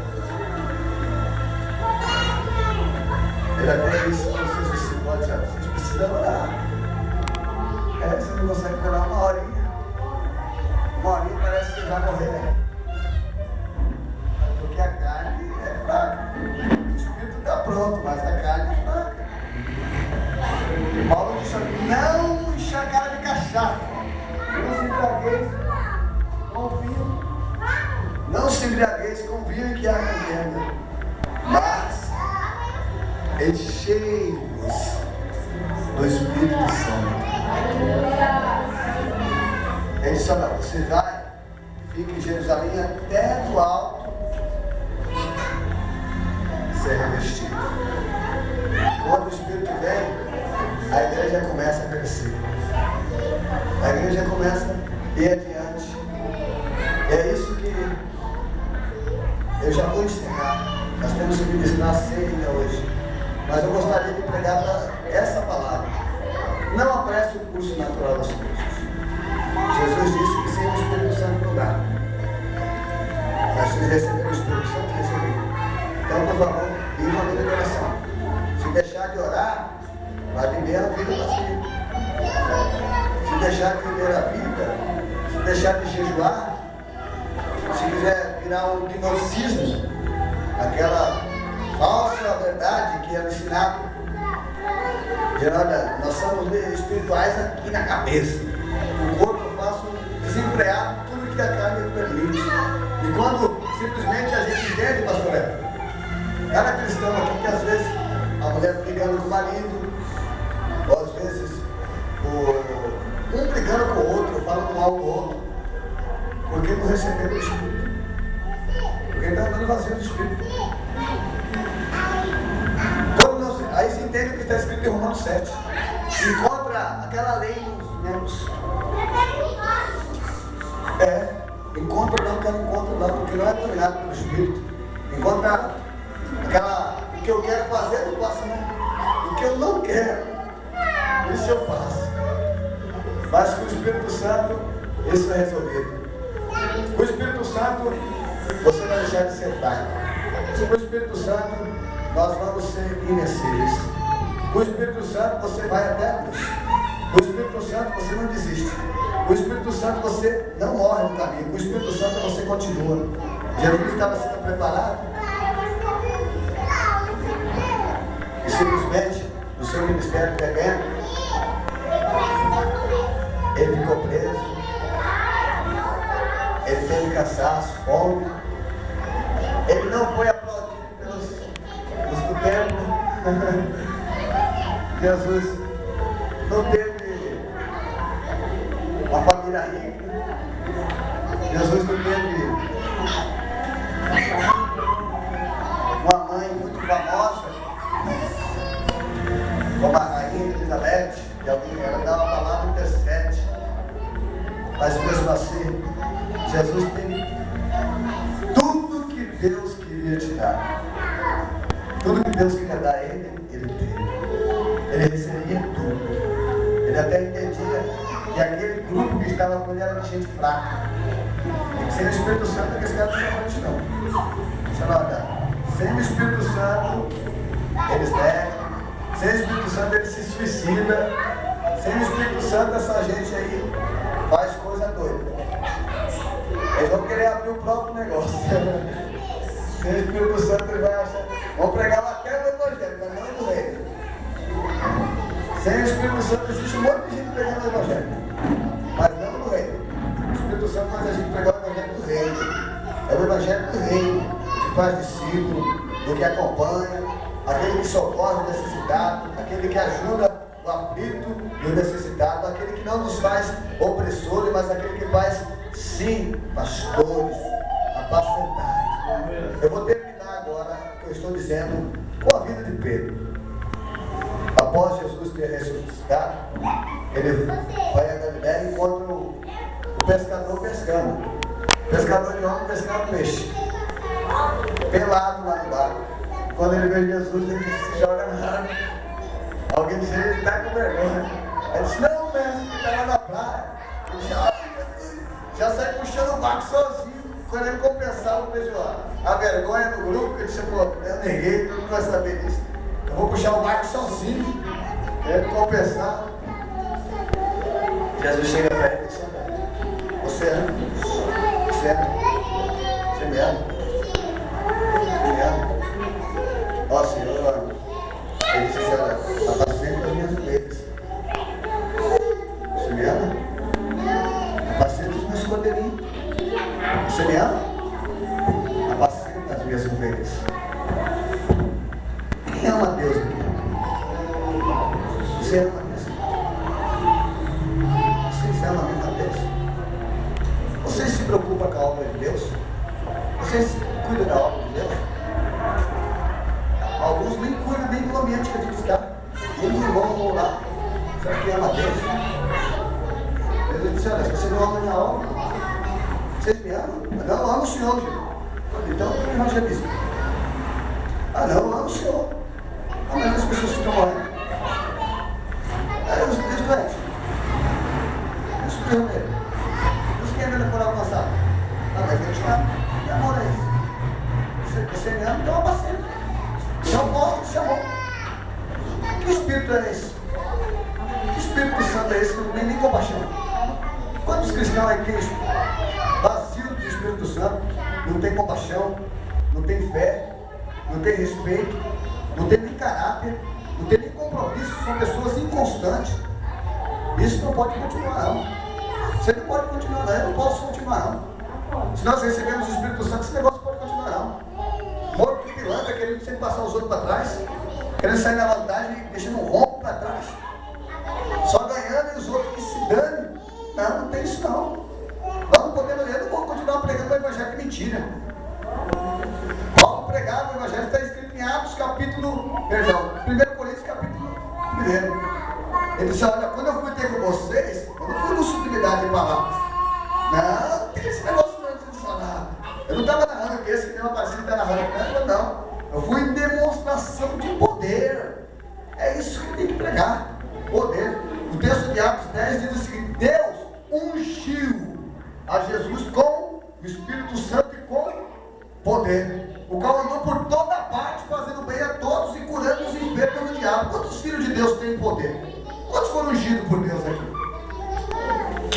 Ele até disse para vocês discípulos: vocês precisam orar. Você não consegue orar uma horinha. Uma horinha parece que vai morrer. Porque a carne é fraca. O Espírito está pronto, mas a carne é fraca. Paulo disse: não encha a cara de cachaça. Não se embriagueis com vinho. Não se embriagueis com vinho em que há contenda, mas enchei-vos do Espírito Santo. Ele disse, olha, você vai, fica em Jerusalém até do alto ser revestido. Quando o Espírito vem, a igreja começa a crescer. A igreja começa a ir adiante. E é isso que eu já vou encerrar. Nós temos que ministrar a ceia hoje. Mas eu gostaria de pregar essa palavra. Não apresse o curso natural das coisas. Jesus disse que sem o Espírito Santo não dá. Mas se receber o Espírito Santo, receber. Então, por favor, viva uma vida de oração. Se deixar de orar, vai viver a vida da vida. Se deixar de viver a vida, se deixar de jejuar, se quiser virar um gnosticismo, aquela falsa verdade que é ensinado, dizendo, olha, nós somos espirituais aqui na cabeça. O corpo eu faço desempregado tudo que a carne permite. E quando simplesmente a gente entende, pastor Everton, cada cristão aqui que às vezes a mulher brigando com o marido, ou às vezes um brigando com o outro, falando mal do outro, porque não receberam o Espírito. Porque está andando vazio do Espírito. Aí se entende o que está escrito em Romanos 7. Encontra aquela lei nos membros. Encontra lá, que ela encontra lá, porque não é dominado pelo Espírito. Encontra aquela, o que eu quero fazer, eu faço, né? O que eu não quero, isso eu faço. Mas com o Espírito Santo, isso é resolvido. Com o Espírito Santo, você vai deixar de ser fraco. Com o Espírito Santo, nós vamos ser invencíveis. Com o Espírito Santo, você vai até a cruz. Com o Espírito Santo, você não desiste. Com o Espírito Santo, você não morre no caminho. Com o Espírito Santo, você continua. Jesus estava sendo preparado. E simplesmente, no seu ministério terreno, ele ficou preso. Ele teve cansaço, fome. Ele não foi aplaudido pelos do templo. Jesus não teve uma família rica. Jesus não teve uma mãe muito famosa, como a rainha Elizabeth, que alguém ela dá uma palavra intercede. Mas mesmo assim, Jesus teve tudo que Deus queria te dar. Tudo que Deus queria dar a ele, ele teve. Ele recebia tudo. Ele até entendia que aquele grupo que estava com ele era de gente fraca. E que sem o Espírito Santo, esse cara não é frente não. Você vai olhar. Sem o Espírito Santo, eles negam. Sem o Espírito Santo, ele se suicida. Sem o Espírito Santo, essa gente aí faz coisa doida. Eles vão querer abrir o próprio negócio. Sem o Espírito Santo, ele vai achar. Vão pregar até o Evangelho, mas não do reino. Sem o Espírito Santo, existe um monte de gente pregando o Evangelho, mas não do reino. O Espírito Santo faz a gente pregar o Evangelho do reino. É o Evangelho do reino, que faz discípulo, do que acompanha, aquele que socorre o necessitado, aquele que ajuda o aflito e o necessitado, aquele que não nos faz opressores, mas aquele que faz, sim, pastores, apacentar. Eu vou terminar agora o que eu estou dizendo com a vida de Pedro. Após Jesus ter ressuscitado, ele vai a Galiléia e encontra o pescador pescando. O pescador de homem pescando peixe. Pelado lá no barco. Quando ele vê Jesus, ele se joga na água. Alguém diz, ele está com vergonha. Ele disse, não, mestre, ele está lá na praia. Ele já sai puxando o barco sozinho, querendo compensar o pessoal. A vergonha do grupo, ele disse, pô, eu neguei, todo mundo vai saber disso. Eu vou puxar o barco sozinho, querendo compensar. Jesus chega para ele e diz, você ama? Você ama? Você me ama? Você me ama? Ó Senhor, ele disse, olha, apacenta as minhas ovelhas. Você me ama? Apacenta os meus cordeirinhos. Você me ama? Apacenta as minhas ovelhas. Quem ama Deus aqui? Você ama Deus? Vocês amam a Deus? da obra de Deus? Vocês cuidam da obra de Deus? Alguns nem cuidam nem do ambiente que a gente está. Nem do irmão lá. Será que ama Deus? Deus disse, olha, se você não ama a minha obra, vocês me amam? Não, eu amo o Senhor, gente. Então, não é evangelismo. Ah, não, eu amo o Senhor. Ah, mas as pessoas ficam morrendo. Os doentes. Os prisioneiros. Os que ainda não foram alcançados. Ah, mas eu te amo. Que amor é esse? Você me ama, então ama sempre. Então mostra esse amor. Que espírito é esse? Que Espírito Santo é esse que não tem nem compaixão? Quantos cristãos aí têm vazio do Espírito Santo? Não tem compaixão, não tem fé, não tem respeito, não tem nem caráter, não tem nem compromisso, são pessoas inconstantes. Isso não pode continuar, não. Você não pode continuar, não. Eu não posso continuar, não. Se nós recebemos o Espírito Santo, esse negócio não pode continuar, não. Morto de pilantra, querendo sempre passar os outros para trás, querendo sair na vantagem, deixando um rombo para trás, só ganhando e os outros que se dane. Não, não tem isso, não. Vamos poder ler, não vou continuar pregando o Evangelho de mentira. Paulo pregava o Evangelho, está escrito em Atos capítulo, 1 Coríntios capítulo 1. Ele disse, olha, quando eu fui ter com vocês, eu não fui com sublimidade de palavras. Não, não tem esse negócio de falar. Eu não estava narrando que esse que tem uma parecida está narrando, não. Eu fui em demonstração de poder. É isso que tem que pregar, poder. O texto de Atos 10 diz o seguinte, Deus ungiu a Jesus com o Espírito Santo e com poder, o qual andou por toda parte fazendo bem a todos e curando os enfermos do diabo. Quantos filhos de Deus têm poder? Quantos foram ungidos por Deus aqui?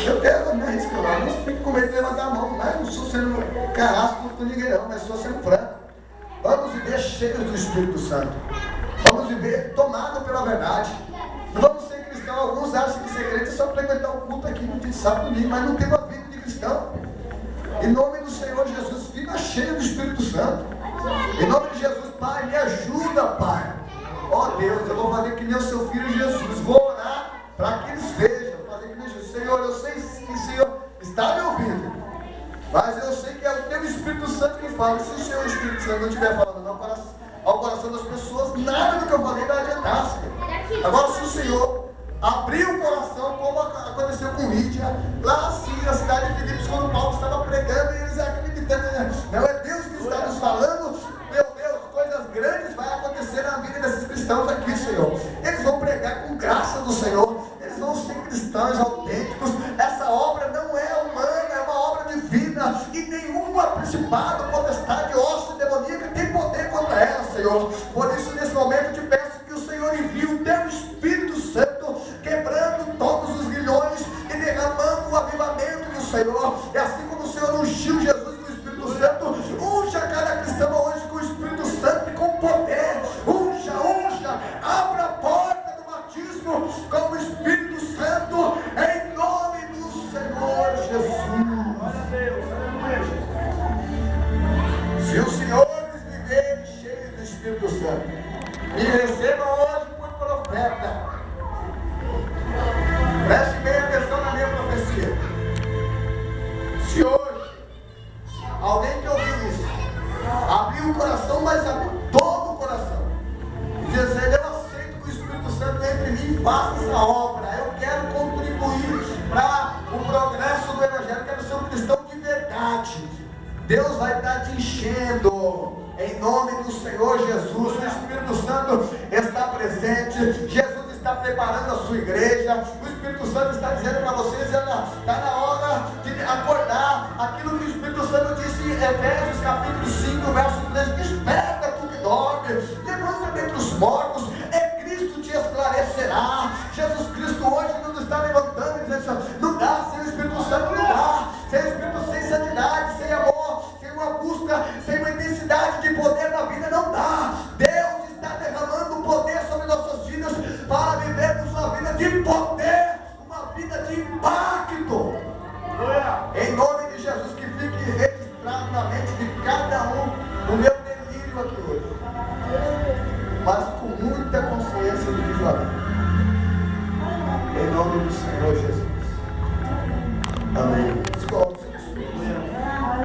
Eu quero, me arrisco lá, não tem que comer de levantar a mão, mas não sou sendo carrasco com ninguém não, mas sou sendo franco. Vamos viver cheios do Espírito Santo, vamos viver tomados pela verdade. Não vamos ser cristãos, alguns acham que ser crente é só frequentar o culto aqui no dia de sábado domingo, mas não tem uma vida de cristão. Em nome do Senhor Jesus, fica cheio do Espírito Santo. Em nome de Jesus, Pai, me ajuda, Pai. Ó Deus, eu vou fazer que nem o seu filho Jesus. Vou orar para que eles vejam. Fazer que nem Jesus. Senhor, eu sei que o Senhor está me ouvindo. Mas eu sei que é o teu Espírito Santo que fala. Se o Senhor Espírito Santo não estiver falando ao coração das pessoas, nada do que eu falei vai adiantar, Senhor. Agora, se o Senhor abrir o coração, como aconteceu com Lídia, lá assim, na cidade de Filipos, quando Paulo estava pregando, e eles acreditando, não é Deus que está nos falando, meu Deus, coisas grandes vão acontecer na vida desses cristãos aqui, Senhor. Eles vão pregar com graça do Senhor, eles vão ser cristãos autênticos. Essa obra não é humana, é uma obra divina, e nenhuma principado, potestade, osso demoníaca tem poder contra ela, Senhor. Por isso, nesse momento, eu te peço que o Senhor envie o teu Espírito Santo, quebrando todos os grilhões e derramando o avivamento do Senhor. E assim como o Senhor ungiu Jesus com o Espírito Santo, unja cada cristão hoje com o Espírito Santo e com poder. Unja, abra a porta do batismo com o Espírito Santo, em nome do Senhor Jesus. Se os senhores viverem cheios do Espírito Santo, me recebam hoje por profeta. Preste bem atenção na minha profecia. Se hoje alguém que ouviu isso abrir o coração, mas abrir todo o coração, e dizer, eu aceito que o Espírito Santo entre em mim e faça essa obra, eu quero contribuir para o progresso do Evangelho, quero ser um cristão de verdade, Deus vai estar te enchendo. Em nome do Senhor Jesus, o Espírito Santo está presente, Jesus está preparando a sua igreja, o Espírito Santo está dizendo para vocês, olha, está na hora de acordar, aquilo que o Espírito Santo disse em Efésios capítulo 5, verso 13, desperta tu que dorme, levanta dentre os mortos, Cristo te esclarecerá. Jesus Cristo hoje nos está levantando e dizendo assim, não dá, sem o Espírito Santo não dá, sem o Espírito, sem santidade, sem amor, sem uma busca, sem uma intensidade de poder na vida, não dá. Deus está derramando poder sobre nossas vidas para vivermos uma vida de poder, uma vida de impacto. Em nome de Jesus, que fique registrado na mente de cada um o meu delírio aqui hoje, mas com muita consciência do que falei. Em nome do Senhor Jesus. Amém.